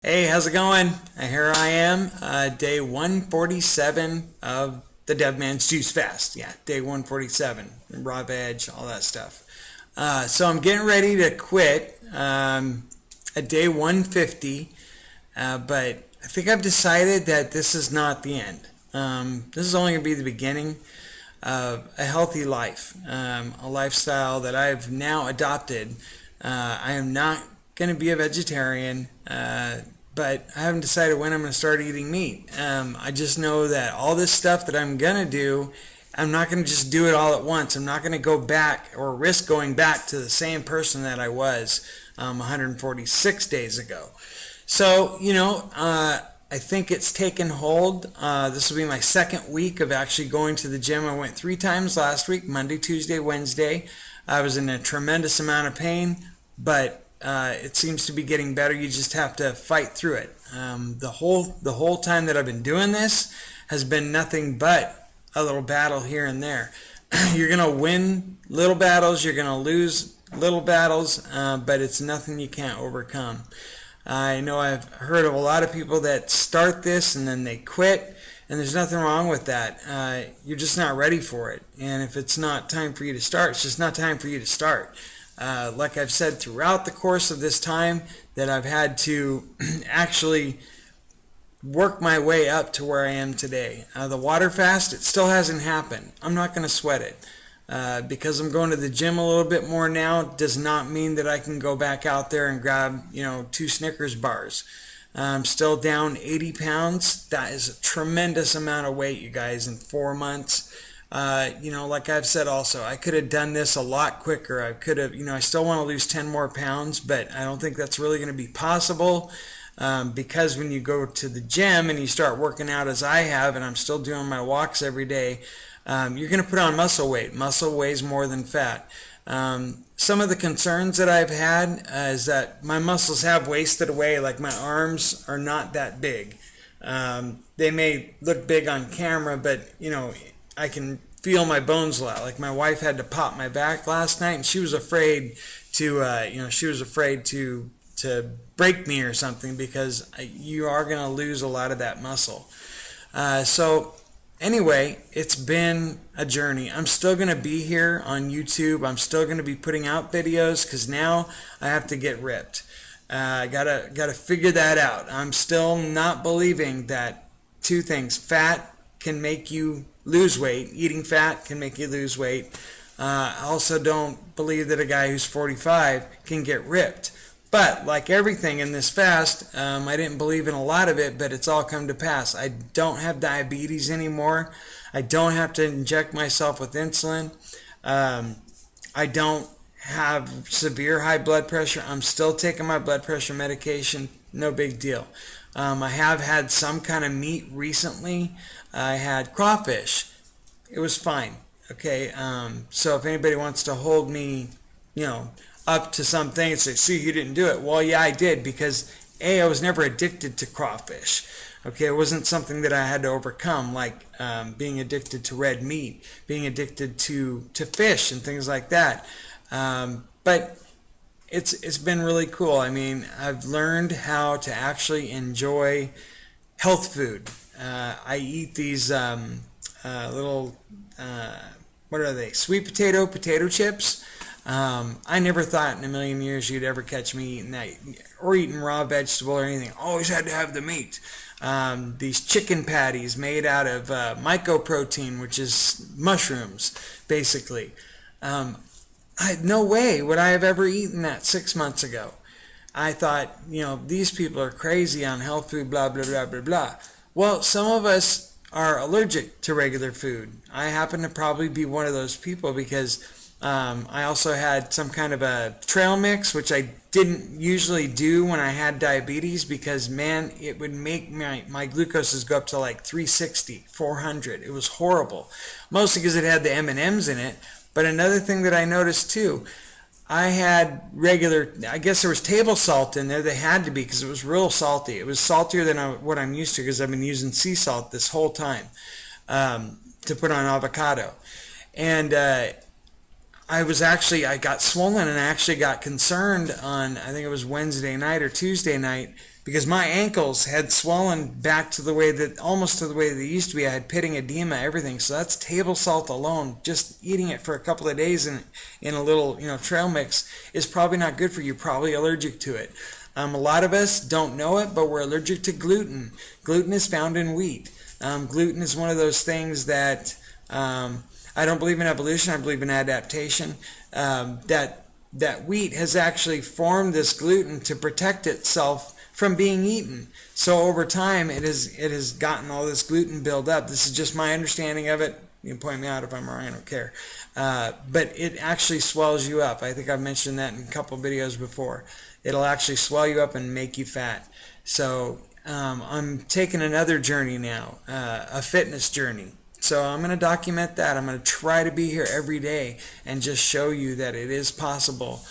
Hey, how's it going? Here I am, day 147 of the Dead Man's Juice Fast. Yeah, day 147, raw veg, all that stuff. So I'm getting ready to quit at day 150, but I think I've decided that this is not the end. This is only going to be the beginning of a healthy life, a lifestyle that I've now adopted. I am not going to be a vegetarian, but I haven't decided when I'm going to start eating meat. I just know that all this stuff that I'm going to do, I'm not going to just do it all at once. I'm not going to go back or risk going back to the same person that I was 146 days ago. So, I think it's taken hold. This will be my second week of actually going to the gym. I went 3 times last week, Monday, Tuesday, Wednesday. I was in a tremendous amount of pain, but it seems to be getting better. You just have to fight through it. The whole time that I've been doing this has been nothing but a little battle here and there. You're gonna win little battles. You're gonna lose little battles, but it's nothing you can't overcome. I know I've heard of a lot of people that start this and then they quit, and there's nothing wrong with that. You're just not ready for it. And if it's not time for you to start, it's just not time for you to start. Like I've said throughout the course of this time, that I've had to actually work my way up to where I am today. The water fast, it still hasn't happened. I'm not going to sweat it. Because I'm going to the gym a little bit more now does not mean that I can go back out there and grab 2 Snickers bars. I'm still down 80 pounds. That is a tremendous amount of weight, you guys, in 4 months. Like I've said also, I could have done this a lot quicker. I could have, I still want to lose 10 more pounds, but I don't think that's really going to be possible. Because when you go to the gym and you start working out as I have, and I'm still doing my walks every day, you're going to put on muscle weight. Muscle weighs more than fat. Some of the concerns that I've had is that my muscles have wasted away. Like my arms are not that big. They may look big on camera, but I can feel my bones a lot. Like my wife had to pop my back last night, and she was afraid to break me or something, because you are going to lose a lot of that muscle. So anyway, it's been a journey. I'm still going to be here on YouTube. I'm still going to be putting out videos because now I have to get ripped. I gotta figure that out. I'm still not believing that 2 things: fat can make you lose weight. Eating fat can make you lose weight. I also don't believe that a guy who's 45 can get ripped. But like everything in this fast, I didn't believe in a lot of it, but it's all come to pass. I don't have diabetes anymore. I don't have to inject myself with insulin. I don't have severe high blood pressure. I'm still taking my blood pressure medication. No big deal. I have had some kind of meat recently. I had crawfish. It was fine. Okay. So if anybody wants to hold me, up to something and say, see, you didn't do it. Well, yeah, I did, because I was never addicted to crawfish. Okay, it wasn't something that I had to overcome, like being addicted to red meat, being addicted to fish and things like that. But it's been really cool. I mean, I've learned how to actually enjoy health food. I eat these little, what are they? Sweet potato chips. I never thought in a million years you'd ever catch me eating that, or eating raw vegetable or anything. Always had to have the meat. These chicken patties made out of mycoprotein, which is mushrooms, basically. No way would I have ever eaten that 6 months ago. I thought, these people are crazy on health food, blah, blah, blah, blah, blah. Well, some of us are allergic to regular food. I happen to probably be one of those people, because I also had some kind of a trail mix, which I didn't usually do when I had diabetes, because man, it would make my glucoses go up to like 360, 400. It was horrible, mostly because it had the M&Ms in it. But another thing that I noticed too, I had I guess there was table salt in there. They had to be, because it was real salty. It was saltier than what I'm used to, because I've been using sea salt this whole time to put on avocado. And I got swollen, and I actually got concerned on, I think it was Wednesday night or Tuesday night, because my ankles had swollen back to the way that, almost to the way they used to be. I had pitting edema, everything. So that's table salt alone. Just eating it for a couple of days in a little, trail mix is probably not good for you. Probably allergic to it. A lot of us don't know it, but we're allergic to gluten. Gluten is found in wheat. Gluten is one of those things that I don't believe in evolution. I believe in adaptation. That wheat has actually formed this gluten to protect itself from being eaten. So over time, it has gotten all this gluten build up. This is just my understanding of it. You can point me out if I'm wrong. I don't care. But it actually swells you up. I think I've mentioned that in a couple videos before. It'll actually swell you up and make you fat. So I'm taking another journey now, a fitness journey. So I'm going to document that. I'm going to try to be here every day and just show you that it is possible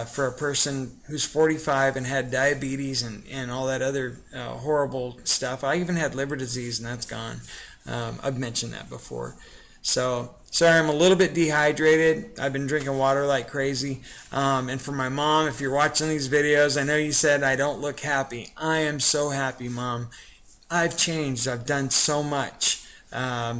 for a person who's 45 and had diabetes and all that other horrible stuff. I even had liver disease, and that's gone. I've mentioned that before. So sorry, I'm a little bit dehydrated. I've been drinking water like crazy. And for my mom, if you're watching these videos, I know you said I don't look happy. I am so happy, Mom. I've changed. I've done so much.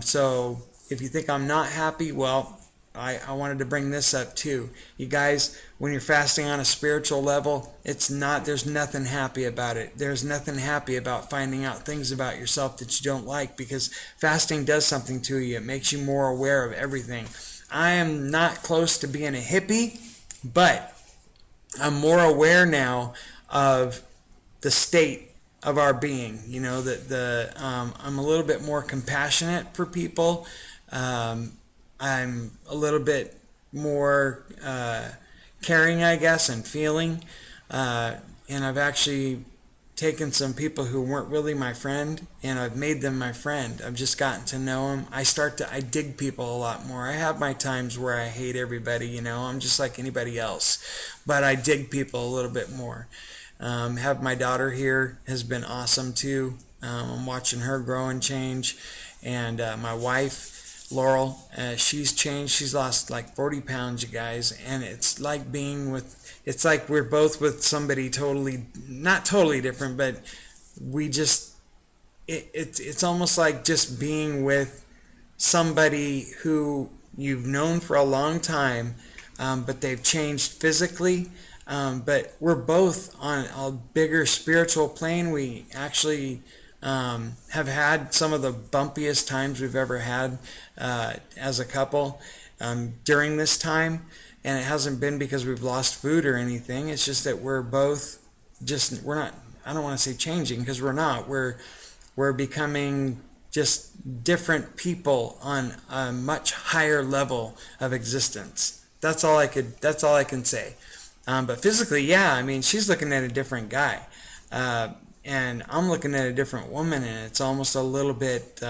So if you think I'm not happy, well, I wanted to bring this up too. You guys, when you're fasting on a spiritual level, there's nothing happy about it. There's nothing happy about finding out things about yourself that you don't like, because fasting does something to you. It makes you more aware of everything. I am not close to being a hippie, but I'm more aware now of the state of our being. That I'm a little bit more compassionate for people. I'm a little bit more caring, I guess, and feeling. And I've actually taken some people who weren't really my friend, and I've made them my friend. I've just gotten to know them. I dig people a lot more. I have my times where I hate everybody, I'm just like anybody else. But I dig people a little bit more. Have my daughter here has been awesome too. I'm watching her grow and change. And my wife, Laurel, she's changed. She's lost like 40 pounds, you guys. And it's like it's like we're both with somebody not totally different, but it's almost like just being with somebody who you've known for a long time, but they've changed physically. But we're both on a bigger spiritual plane. We actually have had some of the bumpiest times we've ever had as a couple during this time, and it hasn't been because we've lost food or anything. It's just that we're not, I don't want to say changing, because we're not. We're becoming just different people on a much higher level of existence. That's all I can say. But physically, yeah, I mean, she's looking at a different guy. And I'm looking at a different woman, and it's almost a little bit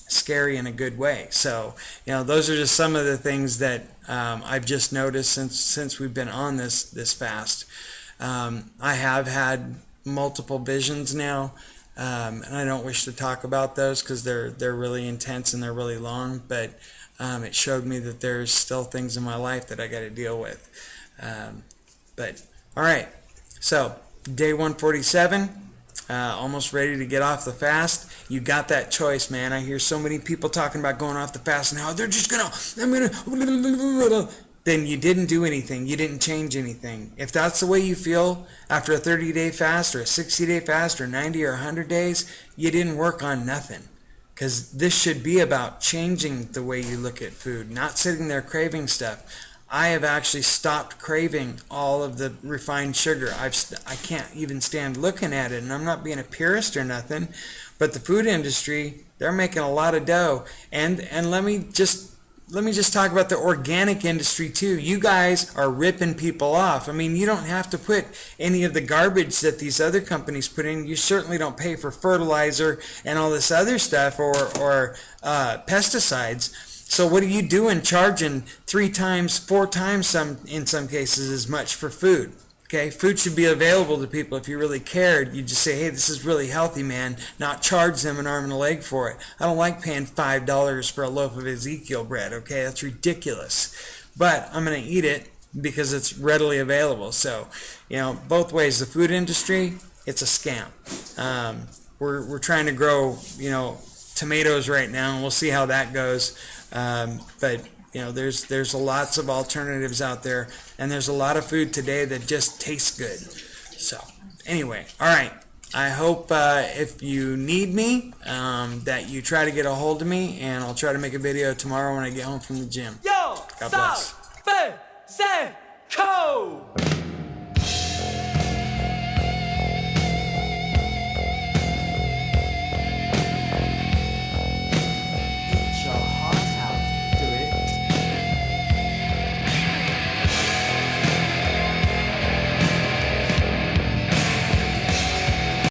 scary in a good way. So, those are just some of the things that I've just noticed since we've been on this fast. I have had multiple visions now, and I don't wish to talk about those because they're really intense and they're really long. But it showed me that there's still things in my life that I got to deal with. But all right, so day 147. Almost ready to get off the fast. You got that choice, man. I hear so many people talking about going off the fast and how they're just then you didn't do anything. You didn't change anything. If that's the way you feel after a 30-day fast or a 60-day fast or 90 or 100 days, you didn't work on nothing. Because this should be about changing the way you look at food, not sitting there craving stuff. I have actually stopped craving all of the refined sugar. I can't even stand looking at it, and I'm not being a purist or nothing, but the food industry, they're making a lot of dough. And let me just talk about the organic industry too. You guys are ripping people off. I mean, you don't have to put any of the garbage that these other companies put in. You certainly don't pay for fertilizer and all this other stuff or pesticides. So what are you doing charging 3 times, 4 times in some cases as much for food? Okay, food should be available to people. If you really cared, you just say, hey, this is really healthy, man, not charge them an arm and a leg for it. I don't like paying $5 for a loaf of Ezekiel bread, okay? That's ridiculous. But I'm going to eat it because it's readily available. So, both ways, the food industry, it's a scam. We're trying to grow, tomatoes right now, and we'll see how that goes. But there's lots of alternatives out there, and there's a lot of food today that just tastes good. So anyway, all right. I hope if you need me, that you try to get a hold of me, and I'll try to make a video tomorrow when I get home from the gym. Yo, God bless. Go!